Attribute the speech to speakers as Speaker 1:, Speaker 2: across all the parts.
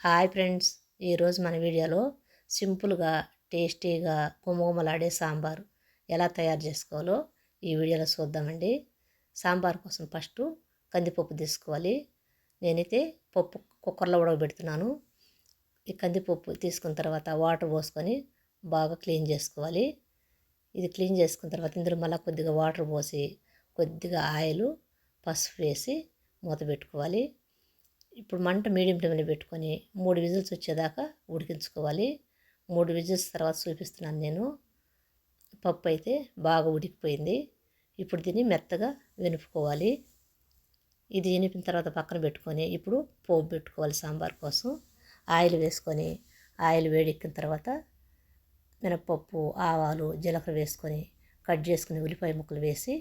Speaker 1: Hi friends, ఈరోజు మన వీడియోలో సింపుల్గా టేస్టీగా గుమగుమలాడే సాంబారు ఎలా తయారు చేసుకోవాలో ఈ వీడియోలో చూద్దామండి. సాంబార్ కోసం ఫస్ట్ కందిపప్పు తీసుకోవాలి. నేనైతే పప్పు కుక్కర్లో ఉడకబెడుతున్నాను. ఈ కందిపప్పు తీసుకున్న తర్వాత వాటర్ పోసుకొని బాగా క్లీన్ చేసుకోవాలి. ఇది క్లీన్ చేసుకున్న తర్వాత ఇందులో మళ్ళీ కొద్దిగా వాటర్ పోసి కొద్దిగా ఆయిల్, పసుపు వేసి మూత పెట్టుకోవాలి. ఇప్పుడు మంట మీడియం ఫ్లేమ్లో పెట్టుకొని 3 విజిల్స్ వచ్చేదాకా ఉడికించుకోవాలి. 3 విజిల్స్ తర్వాత చూపిస్తున్నాను నేను. పప్పు అయితే బాగా ఉడికిపోయింది. ఇప్పుడు దీన్ని మెత్తగా వెనుపుకోవాలి. ఇది వెనిపిన తర్వాత పక్కన పెట్టుకొని ఇప్పుడు పోపు పెట్టుకోవాలి. సాంబార్ కోసం ఆయిల్ వేసుకొని ఆయిల్ వేడెక్కిన తర్వాత మినపప్పు, ఆవాలు, జీలకర్ర వేసుకొని కట్ చేసుకుని ఉల్లిపాయ ముక్కలు వేసి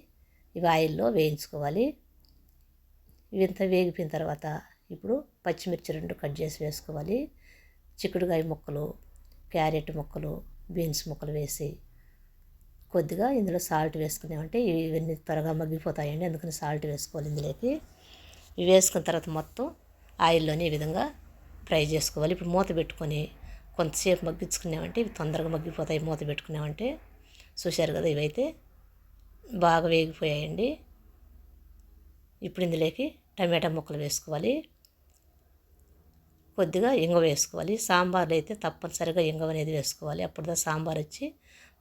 Speaker 1: ఇవి ఆయిల్లో వేయించుకోవాలి. ఇవంతా వేగిపోయిన తర్వాత ఇప్పుడు పచ్చిమిర్చి 2 కట్ చేసి వేసుకోవాలి. చిక్కుడుకాయ ముక్కలు, క్యారెట్ ముక్కలు, బీన్స్ ముక్కలు వేసి కొద్దిగా ఇందులో సాల్ట్ వేసుకున్నామంటే ఇవన్నీ త్వరగా మగ్గిపోతాయండి. అందుకని సాల్ట్ వేసుకోవాలి ఇందులోకి. ఇవి వేసుకున్న తర్వాత మొత్తం ఆయిల్లోనే ఈ విధంగా ఫ్రై చేసుకోవాలి. ఇప్పుడు మూత పెట్టుకొని కొంతసేపు మగ్గించుకున్నామంటే ఇవి తొందరగా మగ్గిపోతాయి. మూత పెట్టుకున్నామంటే చూశారు కదా, ఇవైతే బాగా వేగిపోయాయండి. ఇప్పుడు ఇందులోకి టమాటా ముక్కలు వేసుకోవాలి. కొద్దిగా ఇంగువ వేసుకోవాలి. సాంబార్లో అయితే తప్పనిసరిగా ఇంగువ అనేది వేసుకోవాలి. అప్పుడు సాంబార్ వచ్చి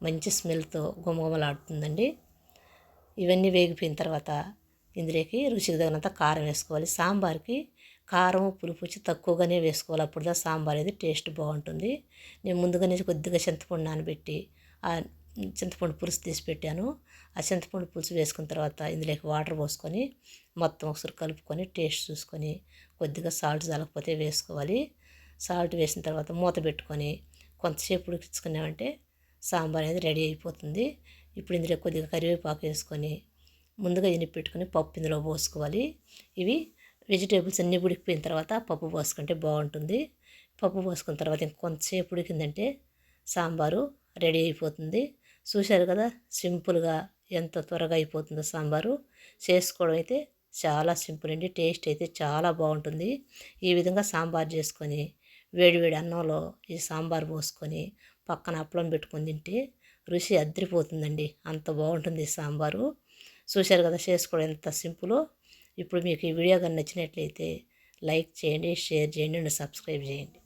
Speaker 1: మంచి స్మెల్తో గుమగుమలాడుతుందండి. ఇవన్నీ వేగిపోయిన తర్వాత ఇందులోకి రుచికి తగినంత కారం వేసుకోవాలి. సాంబార్కి కారం, పులుపు వచ్చి తక్కువగానే వేసుకోవాలి. అప్పుడు సాంబార్ అనేది టేస్ట్ బాగుంటుంది. నేను ముందుగానే కొద్దిగా చింతపండు నానబెట్టి చింతపండు పులుసు తీసి పెట్టాను. ఆ చింతపండు పులుసు వేసుకున్న తర్వాత ఇందులోకి వాటర్ పోసుకొని మొత్తం ఒకసారి కలుపుకొని టేస్ట్ చూసుకొని కొద్దిగా సాల్ట్ చల్లకపోతే వేసుకోవాలి. సాల్ట్ వేసిన తర్వాత మూత పెట్టుకొని కొంతసేపు ఉడికించుకున్నామంటే సాంబార్ అనేది రెడీ అయిపోతుంది. ఇప్పుడు ఇందులో కొద్దిగా కరివేపాకు వేసుకొని ముందుగా పెట్టుకొని పప్పు ఇందులో పోసుకోవాలి. ఇవి వెజిటేబుల్స్ అన్నీ ఉడికిపోయిన తర్వాత పప్పు పోసుకుంటే బాగుంటుంది. పప్పు పోసుకున్న తర్వాత ఇంకొంతసేపు ఉడికిందంటే సాంబారు రెడీ అయిపోతుంది. చూశారు కదా, సింపుల్గా ఎంత త్వరగా అయిపోతుందో సాంబారు. చేసుకోవడం అయితే చాలా సింపుల్ అండి. టేస్ట్ అయితే చాలా బాగుంటుంది. ఈ విధంగా సాంబార్ చేసుకొని వేడివేడి అన్నంలో ఈ సాంబార్ పోసుకొని పక్కన అప్పలం పెట్టుకొని తింటే రుచి అద్దరిపోతుందండి. అంత బాగుంటుంది సాంబారు. చూశారు కదా, చేసుకోవడం ఎంత సింపులో. ఇప్పుడు మీకు ఈ వీడియో కానీ నచ్చినట్లయితే లైక్ చేయండి, షేర్ చేయండి అండ్ సబ్స్క్రైబ్ చేయండి.